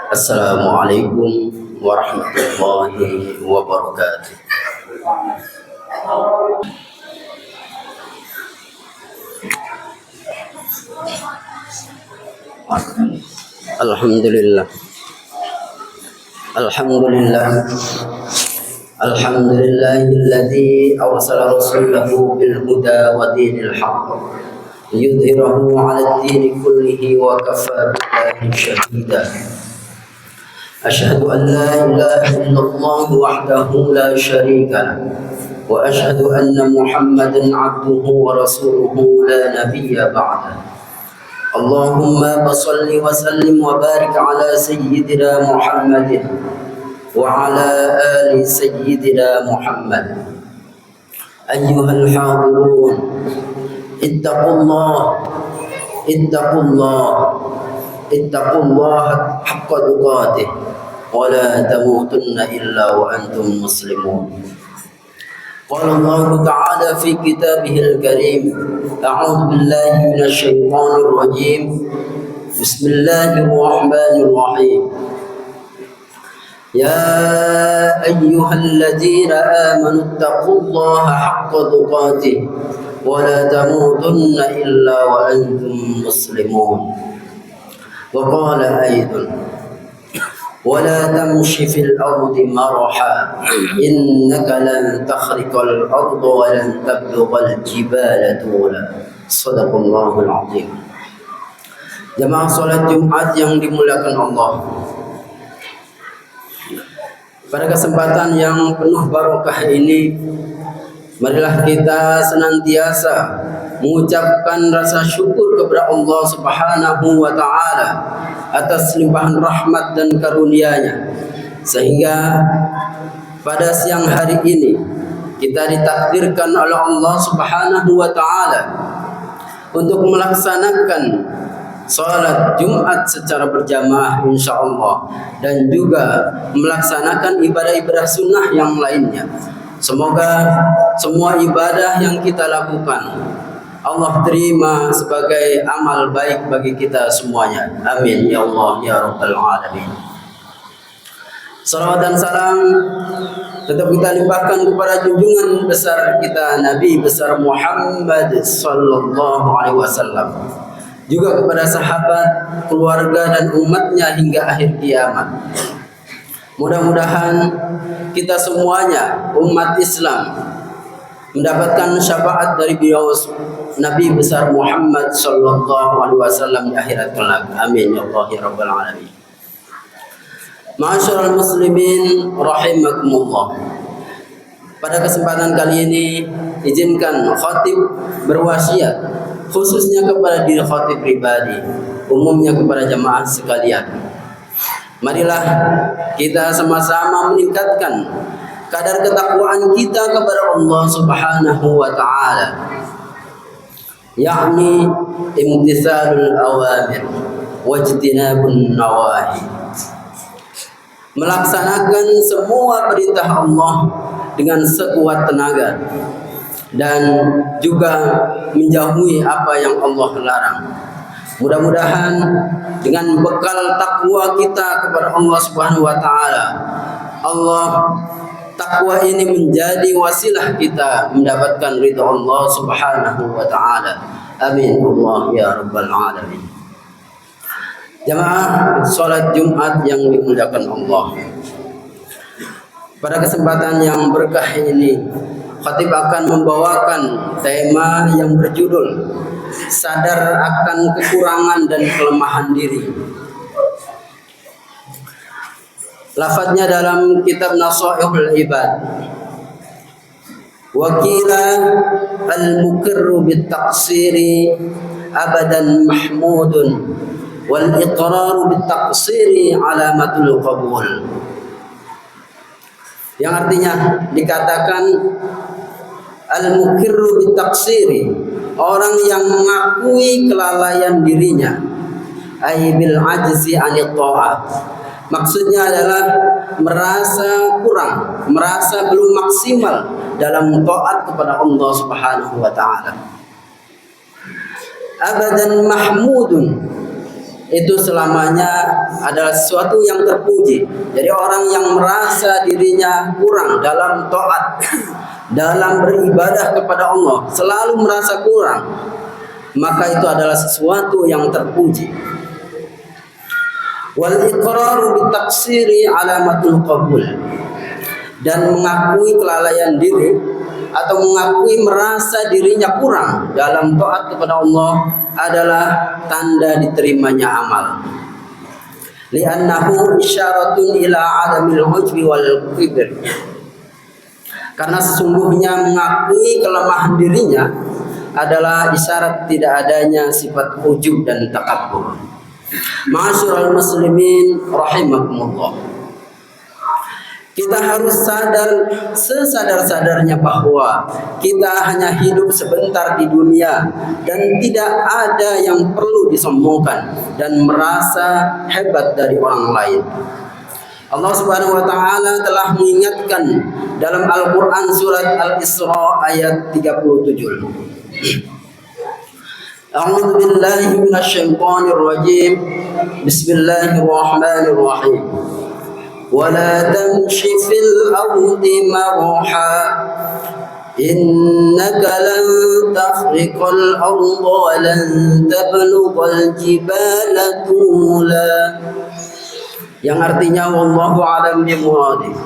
Assalamualaikum warahmatullahi wabarakatuh. Alhamdulillah. Alhamdulillah. Alhamdulillahilladzi arsala rasulahu bil huda wa dinil haqq liyudhhirahu 'ala ad-din kullihi wa kafaa billahi shahida. Asyhadu an la ilaha illallah wahdahu la syarika lahu wa asyhadu anna Muhammadan 'abduhu wa rasuluhu la nabiyya ba'dahu. Allahumma shalli wa sallim wa barik ala sayyidina Muhammadin wa ala ali sayyidina Muhammad. Ayyuhal hadirun, ittaqullah haqqa tuqatih wa la tamutunna illa wa antum muslimun. Qala Allah Ta'ala fi kitabihil karim, a'udzu billahi minasy syaithanir rajim. Bismillahirrahmanirrahim. Ya ayyuhalladzina amanu taqullaha haqqa tuqatih wa la tamutunna illa wa antum muslimun. Wa qala aidan wa la tamshi fil ardi maraha innaka lan takhriqal arda wa lan tablughal jibala tula. Shadaqallahul azim. Jamaah salat Jumat yang dimuliakan Allah, pada kesempatan yang penuh barokah ini, marilah kita senantiasa mengucapkan rasa syukur kepada Allah Subhanahu wa Ta'ala atas limpahan rahmat dan karunia-Nya, sehingga pada siang hari ini kita ditakdirkan oleh Allah Subhanahu wa Ta'ala untuk melaksanakan salat Jumat secara berjamaah insyaallah, dan juga melaksanakan ibadah-ibadah sunnah yang lainnya. Semoga semua ibadah yang kita lakukan Allah terima sebagai amal baik bagi kita semuanya. Amin ya Allah ya rabbal alamin. Salawat dan salam tetap kita limpahkan kepada junjungan besar kita Nabi besar Muhammad sallallahu alaihi wasallam, juga kepada sahabat, keluarga dan umatnya hingga akhir kiamat. Mudah-mudahan kita semuanya umat Islam mendapatkan syafaat dari beliau Nabi besar Muhammad sallallahu alaihi wasallam di akhirat kelak. Amin ya Allah ya rabbal alamin. Ma'asyiral muslimin rahimakumullah. Pada kesempatan kali ini izinkan khatib berwasiat khususnya kepada diri khatib pribadi, umumnya kepada jamaah sekalian. Marilah kita sama-sama meningkatkan kadar ketakwaan kita kepada Allah Subhanahu wa Ta'ala, yakni imtithalul awamir wajtinabun nawahi, melaksanakan semua perintah Allah dengan sekuat tenaga dan juga menjauhi apa yang Allah larang. Mudah-mudahan dengan bekal takwa kita kepada Allah Subhanahu wa Ta'ala, takwa ini menjadi wasilah kita mendapatkan ridha Allah Subhanahu wa Ta'ala. Amin Allah ya rabbal alamin. Jamaah salat Jumat yang dimuliakan Allah, pada kesempatan yang berkah ini khatib akan membawakan tema yang berjudul sadar akan kekurangan dan kelemahan diri. Lafadznya dalam kitab Nasaihul Ibad. Wa qila al-muqirru bit-taqsiri abadan mahmudun wal iqraru bit-taqsiri alamatul qabul. Yang artinya dikatakan al-muqirru bit-taqsiri, orang yang mengakui kelalaian dirinya, ay bil ajzi anit ta'ah. Maksudnya adalah merasa kurang, merasa belum maksimal dalam taat kepada Allah Subhanahu wa Ta'ala. Abadan mahmudun, itu selamanya adalah sesuatu yang terpuji. Jadi orang yang merasa dirinya kurang dalam taat, dalam beribadah kepada Allah, selalu merasa kurang, maka itu adalah sesuatu yang terpuji. Wal iqraru bitaqsiri alamatul qabul, dan mengakui kelalaian diri atau mengakui merasa dirinya kurang dalam taat kepada Allah adalah tanda diterimanya amal. Li'annahu isyaratun ila adamil ujbi wal kibr. Karena sesungguhnya mengakui kelemahan dirinya adalah isyarat tidak adanya sifat ujub dan takabbur. Ma'asyiral muslimin rahimakumullah. Kita harus sadar sesadar-sadarnya bahwa kita hanya hidup sebentar di dunia dan tidak ada yang perlu disombongkan dan merasa hebat dari orang lain. Allah Subhanahu wa taala telah mengingatkan dalam Al-Qur'an surat Al-Isra ayat 37. A'udzu billahi minasyaitonir rajim. Bismillahirrahmanirrahim. ولا تمش في الأرض مرحا إنك لن تخرق الأرض ولن تبلغ الجبال طولا. Yang artinya wallahu a'lam bimuradi.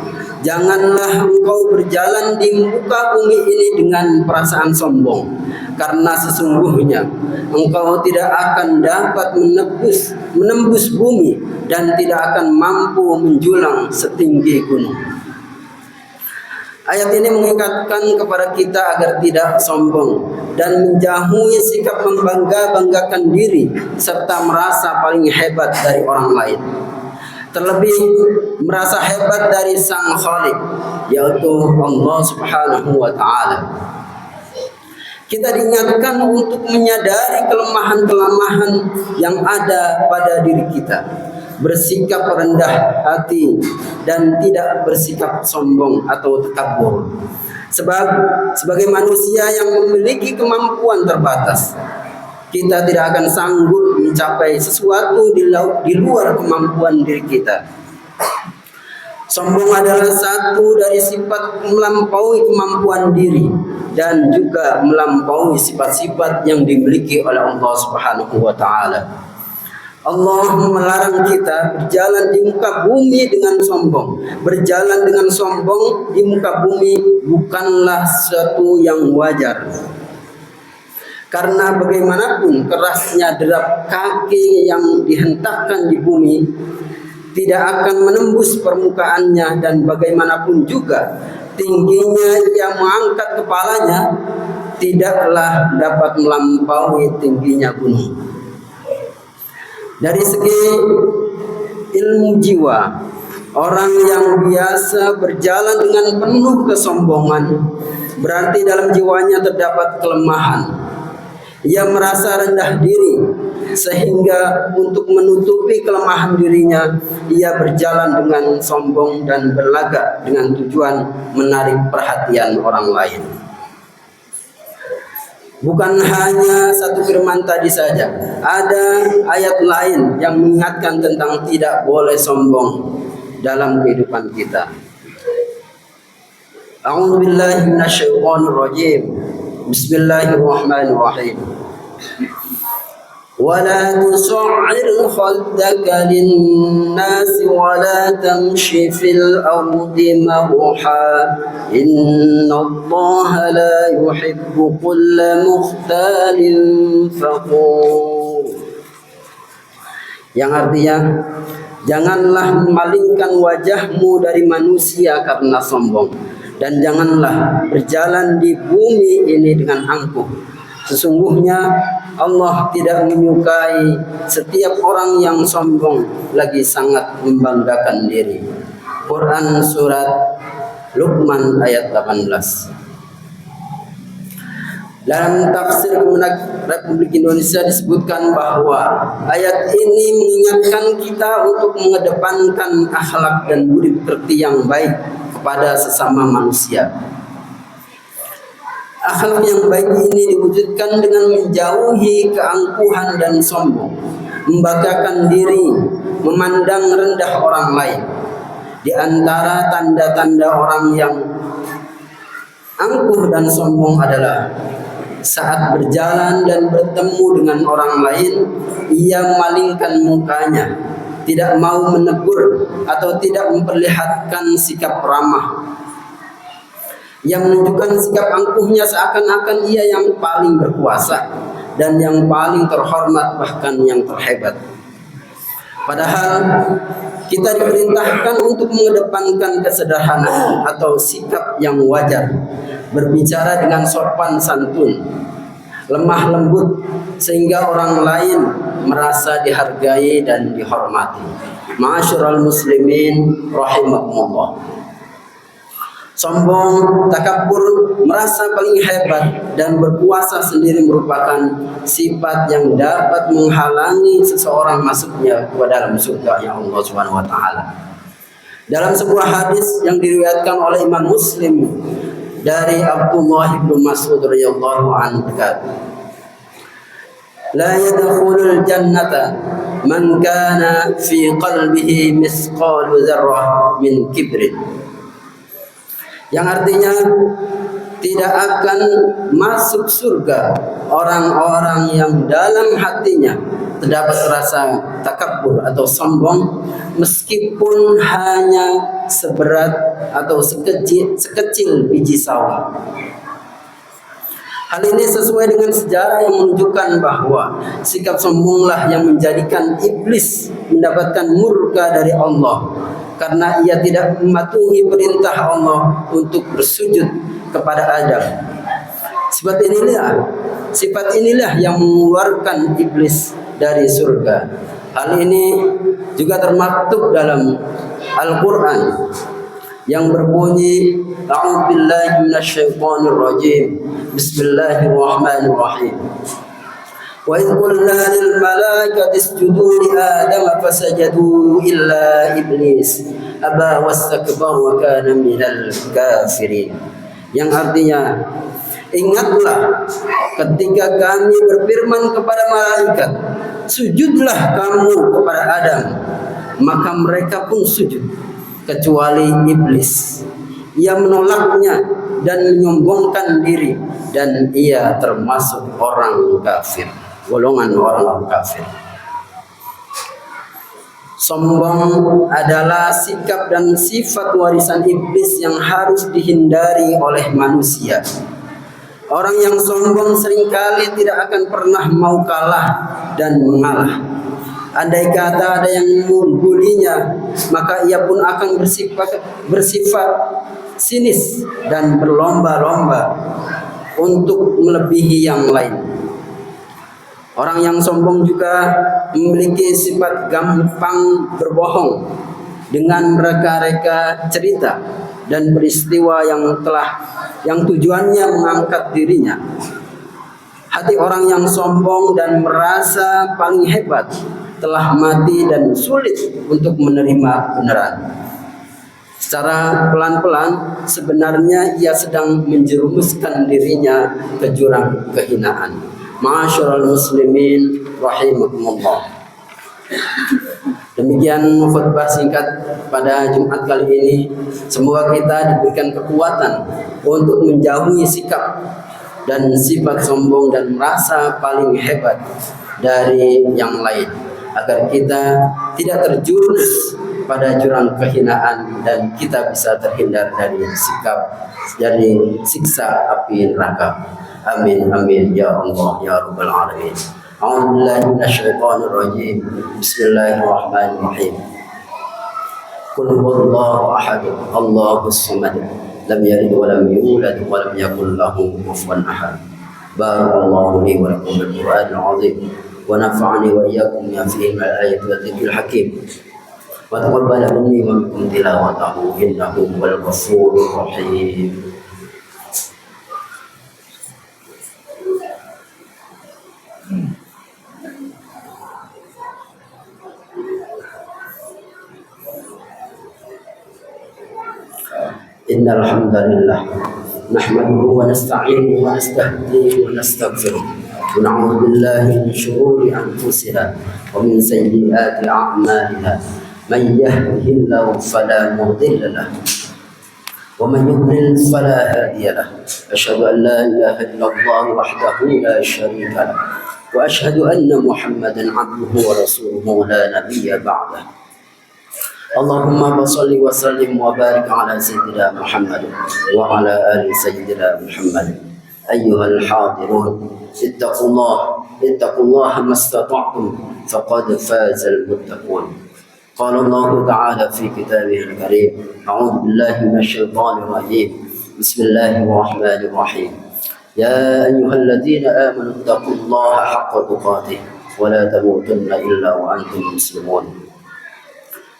Janganlah engkau berjalan di muka bumi ini dengan perasaan sombong, karena sesungguhnya engkau tidak akan dapat menembus bumi dan tidak akan mampu menjulang setinggi gunung. Ayat ini mengingatkan kepada kita agar tidak sombong dan menjauhi sikap membangga-banggakan diri serta merasa paling hebat dari orang lain. Terlebih merasa hebat dari Sang Khalik, yaitu Allah Subhanahu wa taala. Kita diingatkan untuk menyadari kelemahan-kelemahan yang ada pada diri kita, bersikap rendah hati dan tidak bersikap sombong atau takabur. Sebab sebagai manusia yang memiliki kemampuan terbatas, kita tidak akan sanggup mencapai sesuatu di luar kemampuan diri kita. Sombong adalah satu dari sifat melampaui kemampuan diri dan juga melampaui sifat-sifat yang dimiliki oleh Allah Subhanahu wa taala. Allah melarang kita berjalan di muka bumi dengan sombong. Berjalan dengan sombong di muka bumi bukanlah sesuatu yang wajar. Karena bagaimanapun kerasnya derap kaki yang dihentakkan di bumi tidak akan menembus permukaannya, dan bagaimanapun juga tingginya ia mengangkat kepalanya tidaklah dapat melampaui tingginya gunung. Dari segi ilmu jiwa, orang yang biasa berjalan dengan penuh kesombongan berarti dalam jiwanya terdapat kelemahan. Ia merasa rendah diri sehingga untuk menutupi kelemahan dirinya ia berjalan dengan sombong dan berlagak dengan tujuan menarik perhatian orang lain. Bukan hanya satu firman tadi saja, ada ayat lain yang mengingatkan tentang tidak boleh sombong dalam kehidupan kita. A'udzu billahi minasyaitonir rajim. Bismillahirrahmanirrahim. ولا تصعر خدك للناس ولا تمش في الأرض مرحا إن الله لا يحب كل مختال فخور. Yang artinya, janganlah memalingkan wajahmu dari manusia karena sombong, dan janganlah berjalan di bumi ini dengan angkuh. Sesungguhnya Allah tidak menyukai setiap orang yang sombong lagi sangat membanggakan diri. Quran surat Luqman ayat 18. Dalam tafsir Kemenak Republik Indonesia disebutkan bahwa ayat ini mengingatkan kita untuk mengedepankan akhlak dan budi pekerti yang baik kepada sesama manusia. Akhlak yang baik ini diwujudkan dengan menjauhi keangkuhan dan sombong, membanggakan diri, memandang rendah orang lain. Di antara tanda-tanda orang yang angkuh dan sombong adalah saat berjalan dan bertemu dengan orang lain, ia memalingkan mukanya, tidak mau menegur atau tidak memperlihatkan sikap ramah, yang menunjukkan sikap angkuhnya seakan-akan ia yang paling berkuasa dan yang paling terhormat, bahkan yang terhebat. Padahal kita diperintahkan untuk mengedepankan kesederhanaan atau sikap yang wajar, berbicara dengan sopan santun, lemah lembut, sehingga orang lain merasa dihargai dan dihormati. Ma'asyiral muslimin rahimakumullah. Sombong, takabur, merasa paling hebat dan berkuasa sendiri merupakan sifat yang dapat menghalangi seseorang masuknya ke dalam surga yang Allah Subhanahu wa taala. Dalam sebuah hadis yang diriwayatkan oleh Imam Muslim dari Abdullah bin Mas'ud radhiyallahu anhu, la yadkhulul jannata man kana fi qalbihi misqalu dzarrah min kibrin. Yang artinya tidak akan masuk surga orang-orang yang dalam hatinya terdapat rasa takabur atau sombong, meskipun hanya seberat atau sekecil biji sawi. Hal ini sesuai dengan sejarah yang menunjukkan bahwa sikap sombonglah yang menjadikan iblis mendapatkan murka dari Allah, karena ia tidak mematuhi perintah Allah untuk bersujud kepada Adam. Sifat inilah yang mengeluarkan iblis dari surga. Hal ini juga termaktub dalam Al-Quran yang berbunyi, A'udzubillahi minasyaitonirrajim. Bismillahirrahmanirrahim. Wa idh qulna lil malaikati isjudu li Adama fasajadu illa iblis aba wastakbara wa kana minal kafirin. Yang artinya, ingatlah ketika kami berfirman kepada malaikat, sujudlah kamu kepada Adam, maka mereka pun sujud kecuali iblis. Ia menolaknya dan menyombongkan diri, dan ia termasuk orang kafir, golongan orang kafir. Sombong adalah sikap dan sifat warisan iblis yang harus dihindari oleh manusia. Orang yang sombong seringkali tidak akan pernah mau kalah dan mengalah. Andai kata ada yang membulinya, maka ia pun akan bersifat sinis dan berlomba-lomba untuk melebihi yang lain. Orang yang sombong juga memiliki sifat gampang berbohong dengan mereka-reka cerita dan peristiwa yang tujuannya mengangkat dirinya. Hati orang yang sombong dan merasa paling hebat telah mati dan sulit untuk menerima kebenaran. Secara pelan-pelan sebenarnya ia sedang menjerumuskan dirinya ke jurang kehinaan. Ma'asyiral muslimin rahimakumullah. Demikian khutbah singkat pada Jumat kali ini. Semoga kita diberikan kekuatan untuk menjauhi sikap dan sifat sombong dan merasa paling hebat dari yang lain, agar kita tidak terjerumus pada jurang kehinaan dan kita bisa terhindar dari siksa api neraka. Amin amin ya Allah ya rabbal alamin. A'udzubillahi minasyaitonir rajim. Bismillahirrahmanirrahim. Qul huwallahu ahad, Allahus samad, lam yalid wa lam yulad wa lam yakul lahu kufuwan ahad. Barakallahu li wa lakum bil Qur'anil azim wa nafa'ani wa iyyakum bima fihi min al-ayati wa dzikril hakim. Wa taqabbal minni wa minkum tilawatahu innahu huwal ghafurur rahim. Innal hamdalillah nahmaduhu wa nasta'inuhu wa nastahdihi wa nastaghfiruh ونعوذ بالله من شرور أنفسنا ومن سيئات أعمالنا من يهده الله فلا مضل له ومن يضلل فلا هادي له أشهد أن لا إله إلا الله وحده لا شريك له وأشهد أن محمدا عبده ورسوله لا نبي بعده اللهم صل وسلم وبارك على سيدنا محمد وعلى آل سيدنا محمد أيها الحاضرون اتقوا الله ما استطعتم فقد فاز المتقون قال الله تعالى في كتابه الكريم أعوذ بالله من الشيطان الرجيم بسم الله الرحمن الرحيم يا أيها الذين آمنوا اتقوا الله حق تقاته ولا تموتن إلا وأنتم مسلمون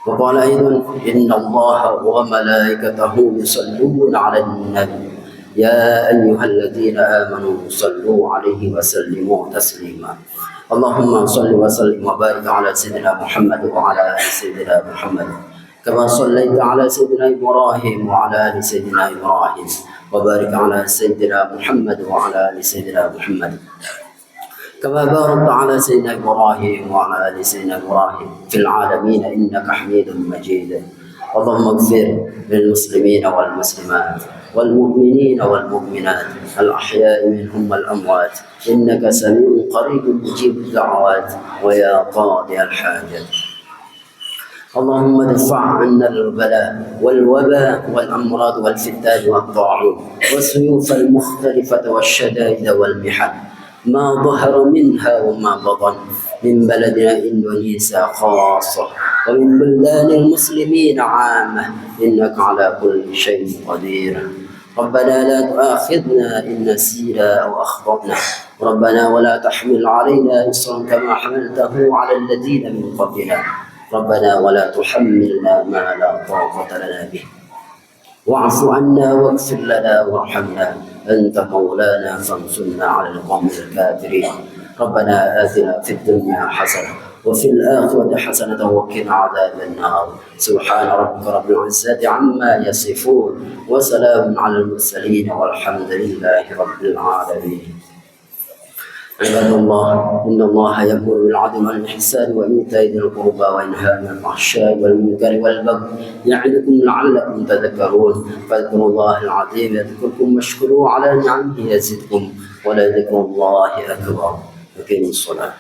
وقال أيضا إن الله وملائكته يصلون على النبي يا أيها الذين آمنوا صلوا عليه وسلموا تسليما اللهم صل وسلم وبارك على سيدنا محمد وعلى آل سيدنا محمد كما صليت على سيدنا إبراهيم وعلى آل سيدنا إبراهيم وبارك على سيدنا محمد وعلى آل سيدنا محمد كما باركت على سيدنا إبراهيم وعلى آل سيدنا إبراهيم في العالمين إنك حميد مجيد اللهم اغفر للمسلمين والمسلمات والمؤمنين والمؤمنات الأحياء منهم والأموات إنك سميع قريب مجيب الدعوات ويا قاضي الحاجات اللهم ادفع عنا البلاء والوباء والأمراض والفتان والطاعون والسيوف المختلفة والشدائد والمحن ما ظهر منها وما بطن من بلدنا إندونيسيا خاصة ومن بلدان المسلمين عامة إنك على كل شيء قدير ربنا لا تؤاخذنا إن نسينا أو أخطأنا ربنا ولا تحمل علينا إصرا كما حملته على الذين من قبلنا ربنا ولا تحملنا ما لا طاقة لنا به واعف عنا واغفر لنا وارحمنا أنت مولانا فانصرنا على القوم الكافرين ربنا آتنا في الدنيا حسنة وفي الآخرة حسنة وقنا عذاب النار سبحان ربك رب العزة عما يصفون وسلام على المرسلين والحمد لله رب العالمين عباد الله إن الله يأمر بالعدل والإحسان وإيتاء ذي القربى وينهى عن الفحشاء والمنكر والبغي يعظكم لعلكم تذكرون فاذكروا الله العظيم يذكركم واشكروه على نعمه يزدكم ولذكر الله أكبر. أقيموا الصلاة.